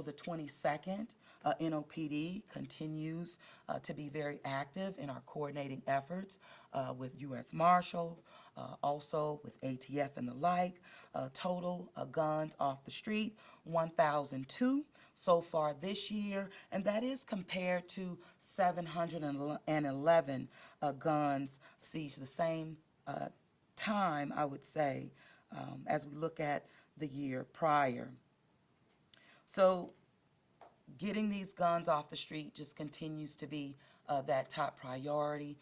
The 22nd, NOPD continues to be very active in our coordinating efforts with U.S. Marshal, also with ATF and the like. Total guns off the street, 1,002 so far this year, and that is compared to 711 guns seized the same time, I would say, as we look at the year prior. So getting these guns off the street just continues to be that top priority.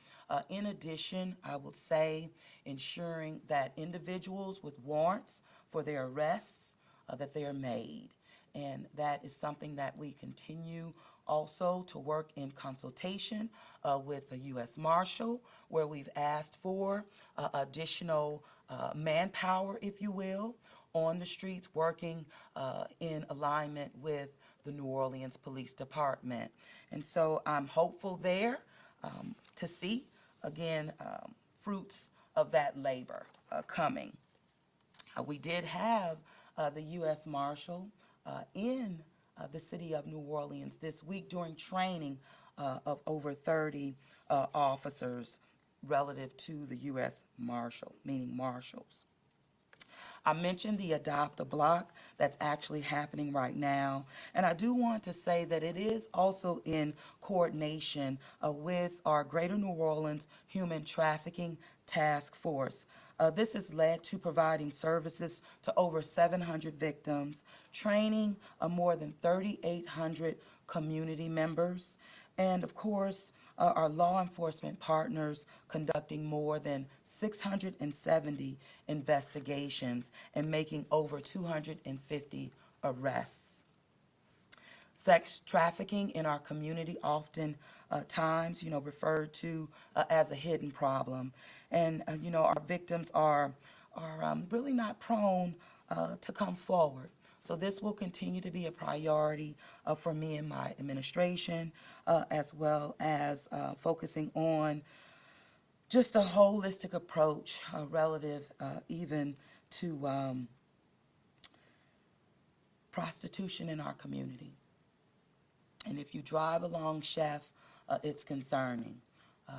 In addition, I would say ensuring that individuals with warrants for their arrests, that they are made. And that is something that we continue also to work in consultation with the U.S. Marshal, where we've asked for additional manpower, if you will, on the streets, working in alignment with the New Orleans Police Department. And so I'm hopeful there to see, again, fruits of that labor coming. We did have the U.S. Marshal in the city of New Orleans this week during training of over 30 officers relative to the U.S. Marshal, meaning marshals. I mentioned the Adopt a Block that's actually happening right now, and I do want to say that it is also in coordination with our Greater New Orleans Human Trafficking Task Force. This has led to providing services to over 700 victims, training more than 3,800 community members, and of course, our law enforcement partners conducting more than 670 investigations and making over 250 arrests. Sex trafficking in our community often times, referred to as a hidden problem. And, our victims are really not prone to come forward. So this will continue to be a priority for me and my administration, as well as focusing on just a holistic approach relative even to prostitution in our community. And if you drive along Chef, it's concerning.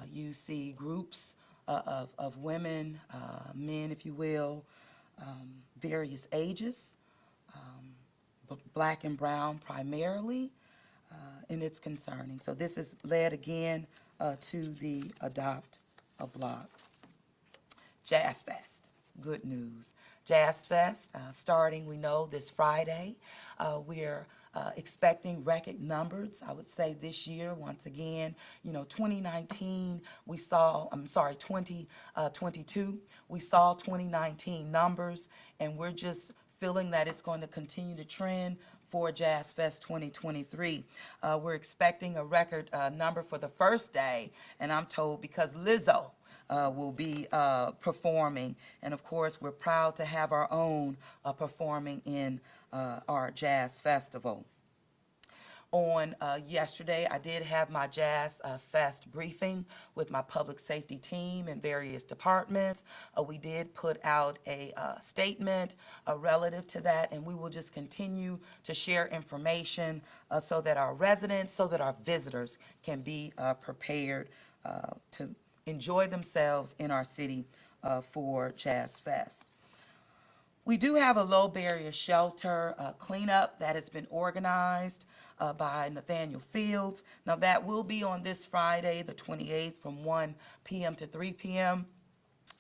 You see groups of women, men, if you will, various ages, black and brown primarily, and it's concerning. So this is led again to the Adopt a Block. Jazz Fest, good news. Jazz Fest starting, we know, this Friday. We're expecting record numbers, I would say, this year. Once again, 2019, 2022, we saw 2019 numbers, and we're just feeling that it's going to continue to trend for Jazz Fest 2023. We're expecting a record number for the first day, and I'm told because Lizzo will be performing. And of course, we're proud to have our own performing in our Jazz Festival. On yesterday, I did have my Jazz Fest briefing with my public safety team and various departments. We did put out a statement relative to that, and we will just continue to share information so that our residents, so that our visitors can be prepared to enjoy themselves in our city for Jazz Fest. We do have a low barrier shelter cleanup that has been organized by Nathaniel Fields. Now that will be on this Friday, the 28th, from 1 p.m. to 3 p.m.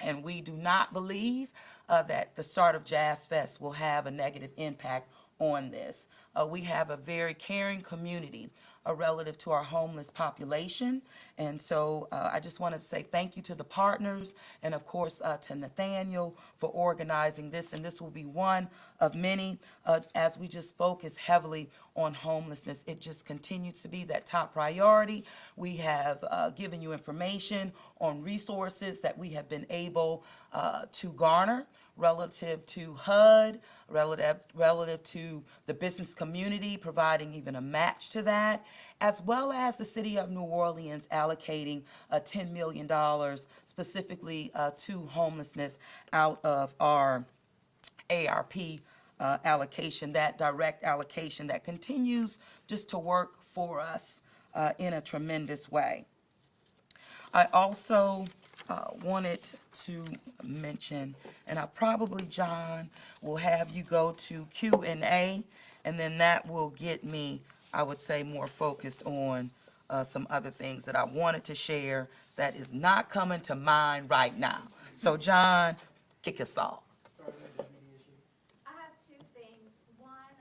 And we do not believe that the start of Jazz Fest will have a negative impact on this. We have a very caring community relative to our homeless population. And so I just want to say thank you to the partners and, of course, to Nathaniel for organizing this. And this will be one of many as we just focus heavily on homelessness. It just continues to be that top priority. We have given you information on resources that we have been able to garner relative to HUD, relative to the business community, providing even a match to that, as well as the city of New Orleans allocating $10 million specifically to homelessness out of our ARP allocation, that direct allocation that continues just to work for us in a tremendous way. I also wanted to mention, and I probably, John, will have you go to Q&A, and then that will get me, I would say, more focused on some other things that I wanted to share that is not coming to mind right now. So, John, kick us off. I have two things. One,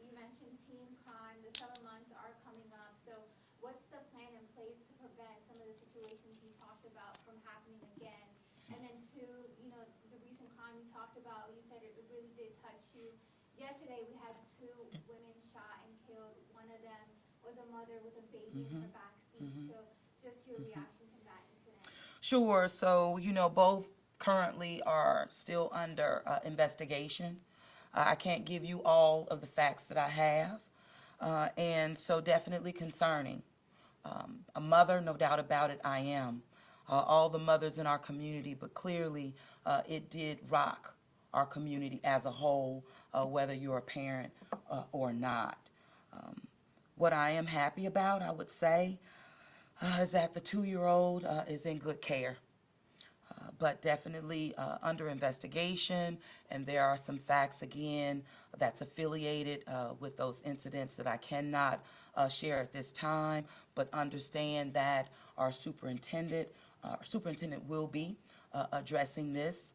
you mentioned teen crime. The summer months are coming up. So what's the plan in place to prevent some of the situations you talked about from happening again? And then two, the recent crime you talked about, you said it really did touch you. Yesterday, we had two women shot and killed. One of them was a mother with a baby in her backseat. So just your reaction to that incident. Sure. So, both currently are still under investigation. I can't give you all of the facts that I have, and so definitely concerning. A mother, no doubt about it, I am. All the mothers in our community, but clearly it did rock our community as a whole, whether you're a parent or not. What I am happy about, I would say, is that the 2-year-old is in good care. But definitely under investigation, and there are some facts, again, that's affiliated with those incidents that I cannot share at this time, but understand that our superintendent will be addressing this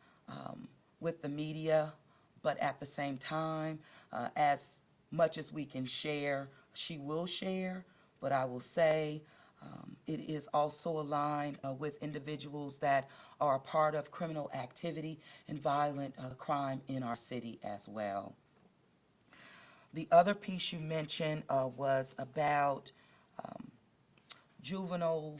with the media, but at the same time, as much as we can share, she will share, but I will say, it is also aligned with individuals that are a part of criminal activity and violent crime in our city as well. The other piece you mentioned was about juvenile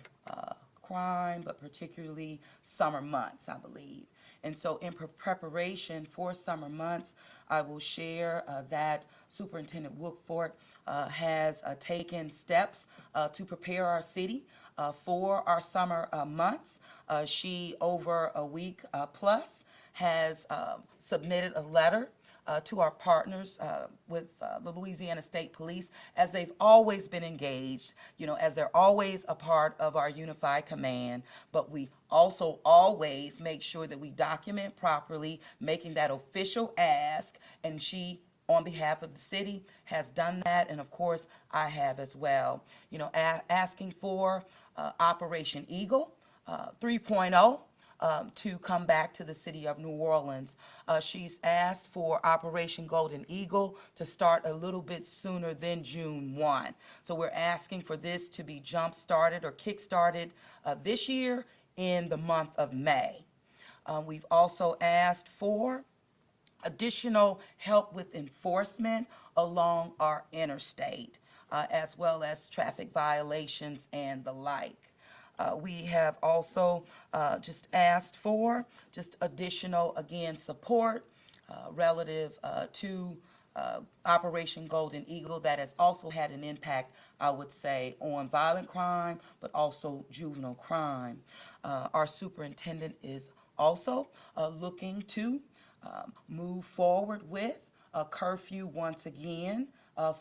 crime, but particularly summer months, I believe. And so in preparation for summer months, I will share that Superintendent Woodford has taken steps to prepare our city for our summer months. She, over a week plus, has submitted a letter to our partners with the Louisiana State Police, as they've always been engaged, as they're always a part of our unified command, but we also always make sure that we document properly, making that official ask, and she, on behalf of the city, has done that, and of course, I have as well. Asking for Operation Eagle 3.0. To come back to the city of New Orleans. She's asked for Operation Golden Eagle to start a little bit sooner than June 1. So we're asking for this to be jump-started or kick-started this year in the month of May. We've also asked for additional help with enforcement along our interstate, as well as traffic violations and the like. We have also just asked for just additional, again, support relative to Operation Golden Eagle that has also had an impact, I would say, on violent crime, but also juvenile crime. Our superintendent is also looking to move forward with a curfew once again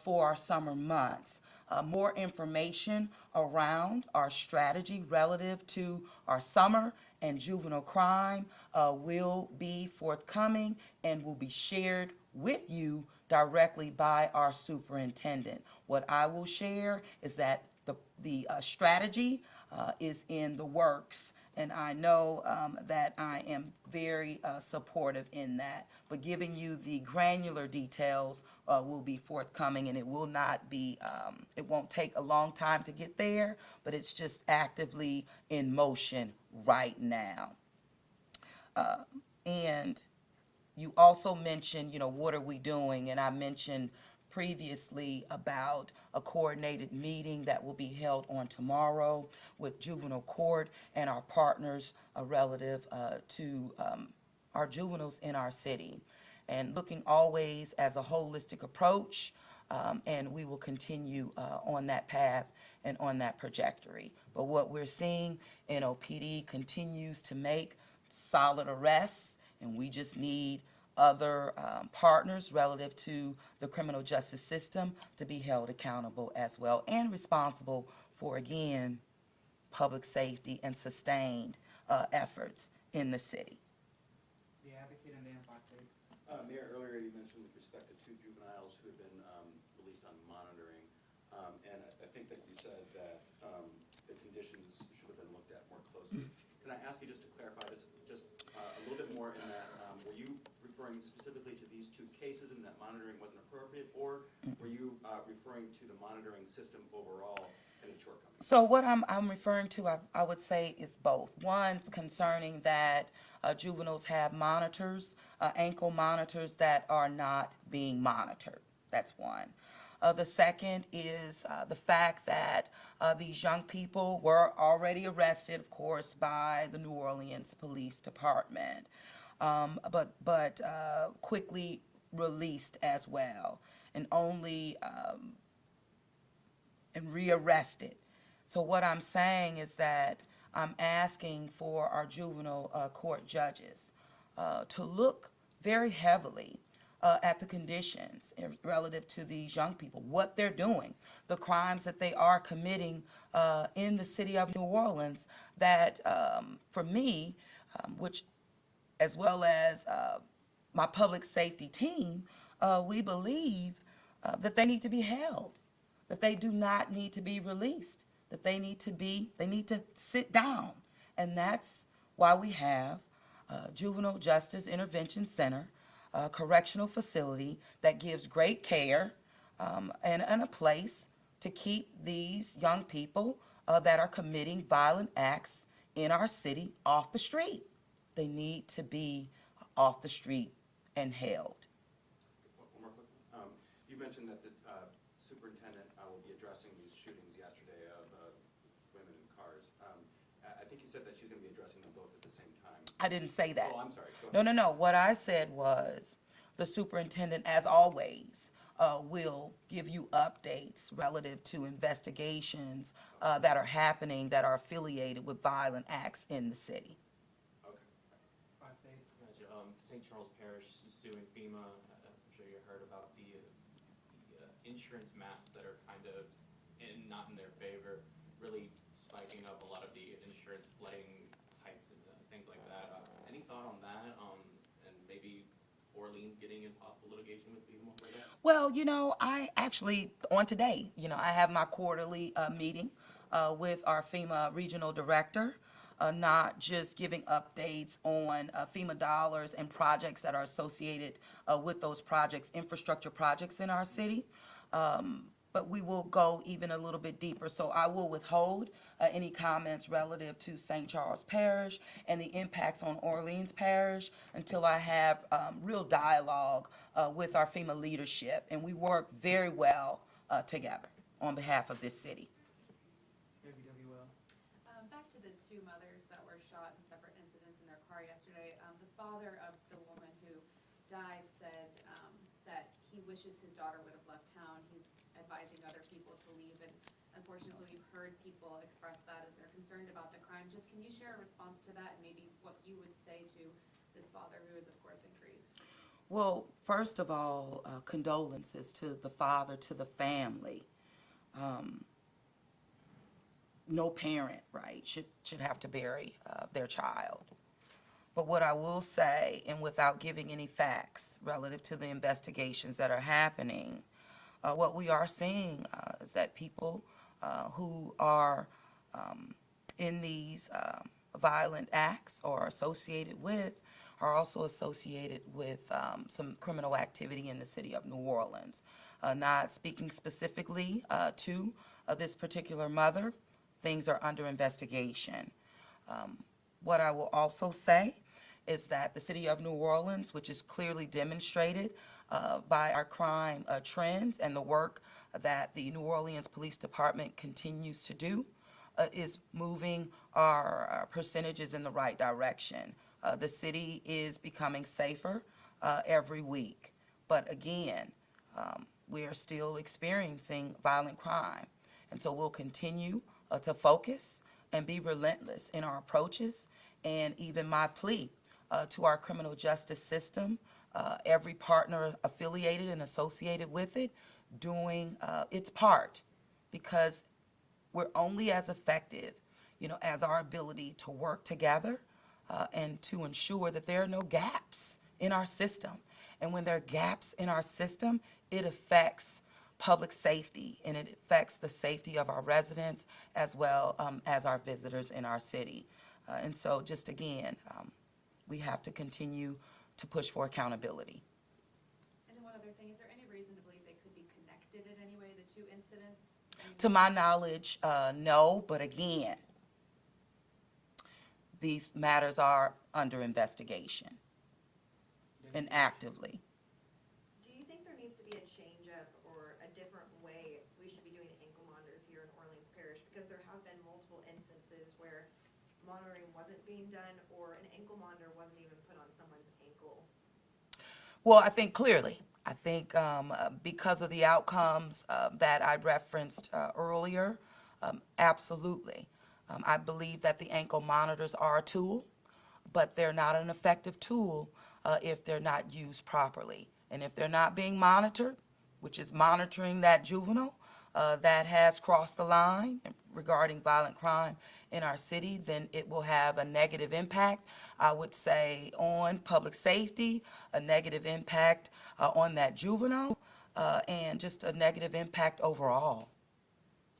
for our summer months. More information around our strategy relative to our summer and juvenile crime will be forthcoming and will be shared with you directly by our superintendent. What I will share is that the strategy is in the works, and I know that I am very supportive in that. But giving you the granular details will be forthcoming, and it will not be, it won't take a long time to get there, but it's just actively in motion right now. And you also mentioned, what are we doing? And I mentioned previously about a coordinated meeting that will be held on tomorrow with juvenile court and our partners relative to our juveniles in our city, and looking always as a holistic approach, and we will continue on that path and on that trajectory. But what we're seeing, NOPD continues to make solid arrests, and we just need other partners relative to the criminal justice system to be held accountable as well and responsible for, again, public safety and sustained efforts in the city. The advocate and then Fox 8. Mayor, earlier you mentioned with respect to 2 juveniles who had been released on monitoring, and I think that you said that the conditions should have been looked at more closely. Can I ask you just to clarify this just a little bit more in that, were you referring specifically to these 2 cases and that monitoring wasn't appropriate, or were you referring to the monitoring system overall and its shortcomings? So what I'm referring to, I would say, is both. One's concerning that juveniles have monitors, ankle monitors that are not being monitored. That's one. The second is the fact that these young people were already arrested, of course, by the New Orleans Police Department, but quickly released as well, and only and rearrested. So what I'm saying is that I'm asking for our juvenile court judges to look very heavily at the conditions relative to these young people, what they're doing, the crimes that they are committing in the city of New Orleans that, for me, which as well as my public safety team, we believe that they need to be held, that they do not need to be released, that they need to sit down. And that's why we have Juvenile Justice Intervention Center, a correctional facility that gives great care and a place to keep these young people that are committing violent acts in our city off the street. They need to be off the street and held. One more quick one. You mentioned that the superintendent will be addressing these shootings yesterday of women in cars. I think you said that she's going to be addressing them both at the same time. I didn't say that. Oh, I'm sorry. Go ahead. No. What I said was the superintendent, as always, will give you updates relative to investigations that are happening that are affiliated with violent acts in the city. Okay. Fox 8. Gotcha. St. Charles Parish is suing FEMA. I'm sure you heard about the insurance maps that are kind of not in their favor, really spiking up a lot of the insurance flooding hikes and things like that. Any thought on that? And maybe Orleans getting in possible litigation with FEMA over that? Well, I actually, on today, I have my quarterly meeting with our FEMA regional director, not just giving updates on FEMA dollars and projects that are associated with those projects, infrastructure projects in our city, but we will go even a little bit deeper. So I will withhold any comments relative to St. Charles Parish and the impacts on Orleans Parish until I have real dialogue with our FEMA leadership, and we work very well together on behalf of this city. WWL. Back to the 2 mothers that were shot in separate incidents in their car yesterday. The father of the woman who died said that he wishes his daughter would have left town. He's advising other people to leave, and unfortunately we've heard people express that as they're concerned about the crime. Just can you share a response to that and maybe what you would say to this father who is of course in grief? Well, first of all, condolences to the father, to the family. No parent, right, should have to bury their child. But what I will say, and without giving any facts relative to the investigations that are happening, what we are seeing is that people who are in these violent acts or associated with are also associated with some criminal activity in the city of New Orleans. Not speaking specifically to this particular mother, things are under investigation. What I will also say is that the city of New Orleans, which is clearly demonstrated by our crime trends and the work that the New Orleans Police Department continues to do, is moving our percentages in the right direction. The city is becoming safer every week. But again, we are still experiencing violent crime. And so we'll continue to focus and be relentless in our approaches. And even my plea to our criminal justice system every partner affiliated and associated with it doing its part, because we're only as effective, as our ability to work together and to ensure that there are no gaps in our system. And when there are gaps in our system, it affects public safety, and it affects the safety of our residents as well as our visitors in our city. And so just again, we have to continue to push for accountability. And then one other thing, is there any reason to believe they could be connected in any way, the two incidents? To my knowledge, no, but again, these matters are under investigation and actively. Do you think there needs to be a change-up or a different way we should be doing ankle monitors here in Orleans Parish? Because there have been multiple instances where monitoring wasn't being done or an ankle monitor wasn't even put on someone's ankle. Well, I think clearly. I think because of the outcomes that I referenced earlier, absolutely. I believe that the ankle monitors are a tool, but they're not an effective tool if they're not used properly. And if they're not being monitored, which is monitoring that juvenile that has crossed the line regarding violent crime in our city, then it will have a negative impact, I would say, on public safety, a negative impact on that juvenile, and just a negative impact overall.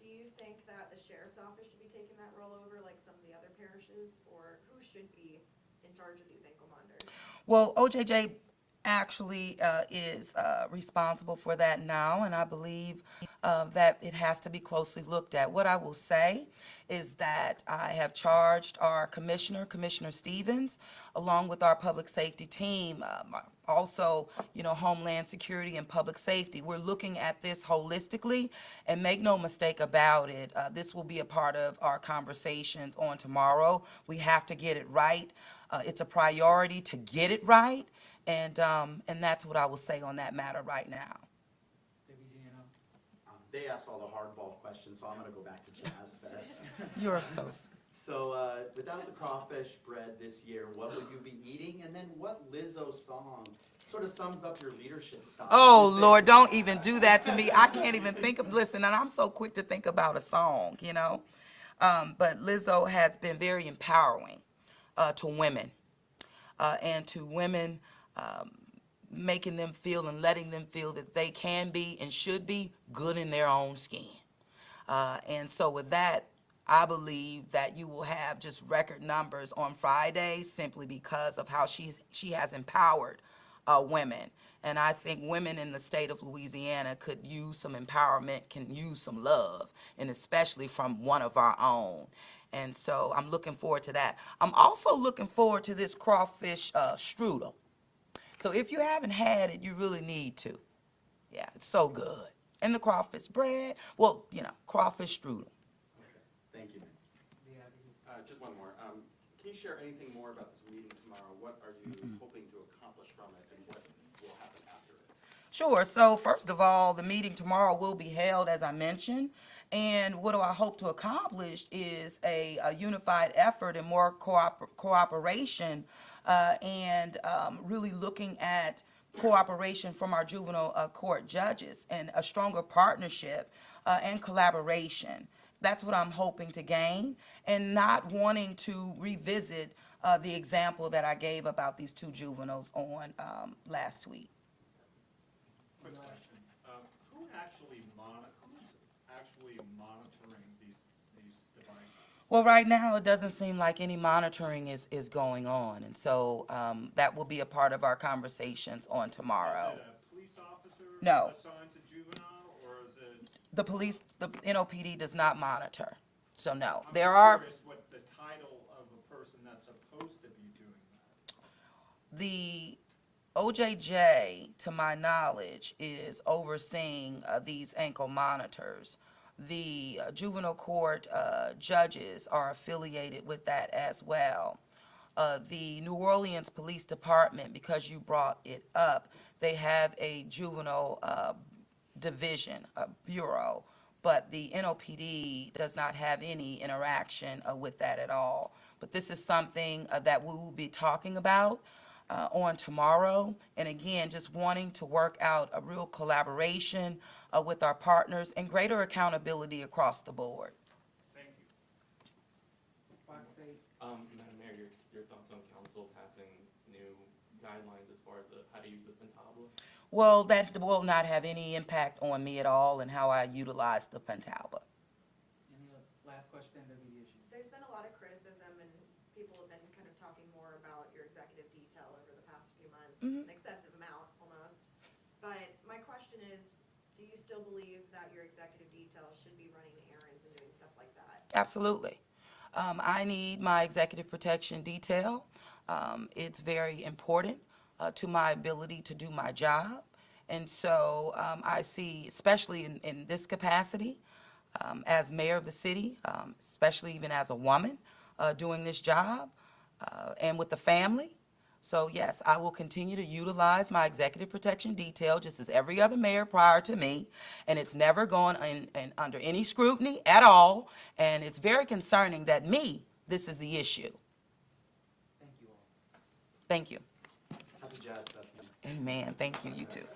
Do you think that the sheriff's office should be taking that role over like some of the other parishes? Or who should be in charge of these ankle monitors? Well, OJJ actually is responsible for that now, and I believe that it has to be closely looked at. What I will say is that I have charged our commissioner, Commissioner Stevens, along with our public safety team, also, Homeland Security and Public Safety. We're looking at this holistically, and make no mistake about it, this will be a part of our conversations on tomorrow. We have to get it right. It's a priority to get it right, and that's what I will say on that matter right now. WGNO. They asked all the hardball questions, so I'm gonna go back to Jazz Fest. You're so. So, without the crawfish bread this year, what would you be eating? And then what Lizzo song sort of sums up your leadership style? Oh, Lord, don't even do that to me. I can't even think of, listen, and I'm so quick to think about a song, But Lizzo has been very empowering to women, and to women, making them feel and letting them feel that they can be and should be good in their own skin. And so with that, I believe that you will have just record numbers on Friday simply because of how she has empowered women. And I think women in the state of Louisiana could use some empowerment, can use some love, and especially from one of our own. And so I'm looking forward to that. I'm also looking forward to this crawfish strudel. So if you haven't had it, you really need to. Yeah, it's so good. And the crawfish bread, well, crawfish strudel. Okay, thank you, ma'am. The advocate. Just one more. Can you share anything more about this meeting tomorrow? What are you hoping to accomplish from it, and what will happen after it? Sure. So first of all, the meeting tomorrow will be held, as I mentioned. And what do I hope to accomplish is a unified effort and more cooperation and really looking at cooperation from our juvenile court judges and a stronger partnership and collaboration. That's what I'm hoping to gain, and not wanting to revisit the example that I gave about these two juveniles on last week. Quick question, who's actually monitoring these devices? Well, right now, it doesn't seem like any monitoring is going on, and so that will be a part of our conversations on tomorrow. Is it a police officer No. assigned to juvenile, or is it? The police, the NOPD does not monitor, so no. I'm There just are, curious what the title of a person that's supposed to be doing that. the OJJ, to my knowledge, is overseeing these ankle monitors. The juvenile court judges are affiliated with that as well. The New Orleans Police Department, because you brought it up, they have a juvenile division, a bureau, but the NOPD does not have any interaction with that at all. But this is something that we will be talking about, on tomorrow. And again, just wanting to work out a real collaboration with our partners and greater accountability across the board. Thank you. Fox 8, Madam Mayor, your thoughts on council passing new guidelines as far as how to use the Pentabla? Well, that will not have any impact on me at all and how I utilize the Pentalba. any last question, that'd be the issue. There's been a lot of criticism and people have been kind of talking more about your executive detail over the past few months, Mhm. an excessive amount almost. But my question is, do you still believe that your executive detail should be running errands and doing stuff like that? Absolutely. I need my executive protection detail. It's very important to my ability to do my job. And so I see, especially in this capacity, as mayor of the city, especially even as a woman doing this job, and with the family. So yes, I will continue to utilize my executive protection detail just as every other mayor prior to me, and it's never gone under any scrutiny at all, and it's very concerning that this is the issue. Thank you all. Thank you. Happy Jazz Fest. Amen. Thank you, you too.